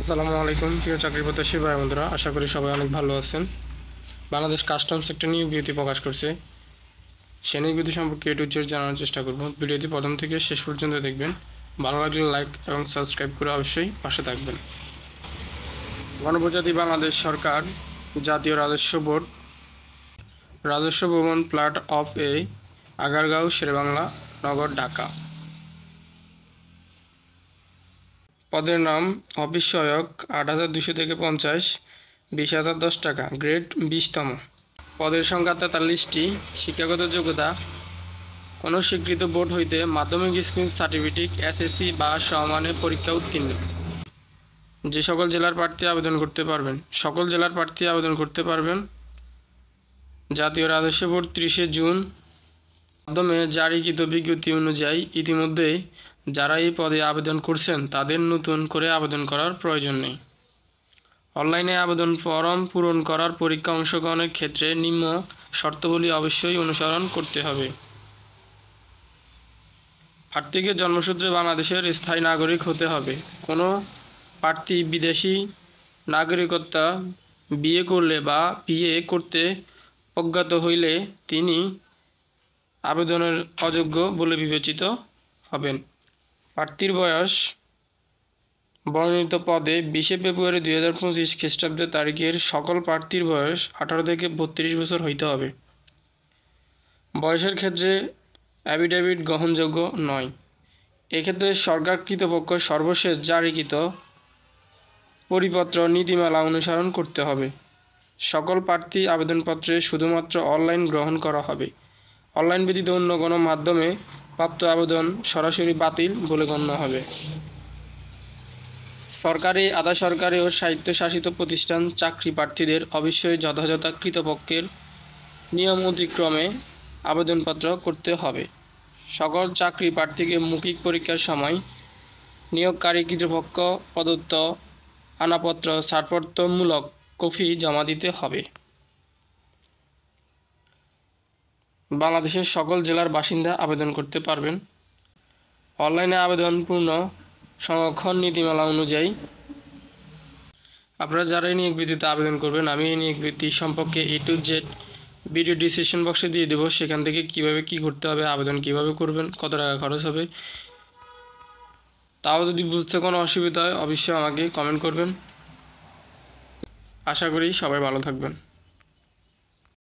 আসসালামু আলাইকুম প্রিয় চাকরি প্রত্যাশী ভাই বন্ধুরা, আশা করি সবাই অনেক ভালো আছেন। বাংলাদেশ কাস্টমস একটা নিয়োগ বিজ্ঞপ্তি প্রকাশ করছে। সে নিয়োগ বিজ্ঞপ্তি সম্পর্কে এ টু জেড জানার চেষ্টা করব। ভিডিওটি প্রথম থেকে শেষ পর্যন্ত দেখবেন। ভালো লাগলে লাইক এবং সাবস্ক্রাইব করে অবশ্যই পাশে থাকবেন। গণপ্রজাতন্ত্রী বাংলাদেশ সরকার জাতীয় রাজস্ব ভবন প্লট অফ এ, আগারগাঁও, শেরেবাংলা নগর, ঢাকা। পদের নাম অফিস সহায়ক, ৮,২০০ থেকে ৫০, ২০,০১০ টাকা, গ্রেড ২০তম। পদের সংখ্যা ৪৩টি। শিক্ষাগত যোগ্যতা: কোনো স্বীকৃত বোর্ড হইতে মাধ্যমিক স্কুল সার্টিফিকেট, এসএসসি বা সমমানের পরীক্ষা উত্তীর্ণ। যে সকল জেলার প্রার্থী আবেদন করতে পারবেন: সকল জেলার প্রার্থী আবেদন করতে পারবেন। জাতীয় রাজস্ব বোর্ড ৩০শে জুন মাধ্যমে জারিকৃত বিজ্ঞপ্তি অনুযায়ী ইতিমধ্যে যারা এই পদে আবেদন করছেন তাদের নতুন করে আবেদন করার প্রয়োজন নেই। অনলাইনে আবেদন ফরম পূরণ করার পরীক্ষা অংশগ্রহণের ক্ষেত্রে নিম্ন শর্তাবলী অবশ্যই অনুসরণ করতে হবে। প্রার্থীকে জন্মসূত্রে বাংলাদেশের স্থায়ী নাগরিক হতে হবে। কোনো প্রার্থী বিদেশি নাগরিকত্ব বিয়ে করলে বা বিয়ে করতে অজ্ঞাত হইলে তিনি আবেদনের অযোগ্য বলে বিবেচিত হবেন। প্রার্থীর বয়স বর্ণিত পদে ২০শে ফেব্রুয়ারি ২০২৫ খ্রিস্টাব্দ তারিখের সকল প্রার্থীর বয়স ১৮ থেকে ৩২ বছর হইতে হবে। বয়সের ক্ষেত্রে অ্যাফিডেভিট গ্রহণযোগ্য নয়। এক্ষেত্রে সরকার কর্তৃপক্ষ সর্বশেষ জারিকৃত পরিপত্র নীতিমালা অনুসরণ করতে হবে। সকল প্রার্থী আবেদনপত্রে শুধুমাত্র অনলাইন গ্রহণ করা হবে। অনলাইন ব্যতীত অন্য কোনো মাধ্যমে প্রাপ্ত আবেদন সরাসরি বাতিল বলে গণ্য হবে। সরকারি, আধা সরকারি ও স্বায়ত্তশাসিত প্রতিষ্ঠান চাকরি প্রার্থীদের অবশ্যই যথাযথ কর্তৃপক্ষের নিয়ম অতিক্রমে আবেদনপত্র করতে হবে। সকল চাকরি প্রার্থীকে মৌখিক পরীক্ষার সময় নিয়োগকারী কর্তৃপক্ষ প্রদত্ত আনাপত্র ছাড়পত্রমূলক কপি জমা দিতে হবে। বাংলাদেশের সকল জেলার বাসিন্দা আবেদন করতে পারবেন। অনলাইনে আবেদন পূর্ণ সংরক্ষণ নীতিমালা অনুযায়ী। আপনারা যারা এই নিয়োগ বিজ্ঞপ্তিতে আবেদন করবেন, আমি এই নিয়োগ বিজ্ঞপ্তি সম্পর্কে এ টু জেড ভিডিও ডিসক্রিপশন বক্সে দিয়ে দেবো। সেখান থেকে কিভাবে কি করতে হবে, আবেদন কিভাবে করবেন, কত টাকা খরচ হবে। তাও যদি বুঝতে কোনো অসুবিধা হয় অবশ্যই আমাকে কমেন্ট করবেন। আশা করি সবাই ভালো থাকবেন।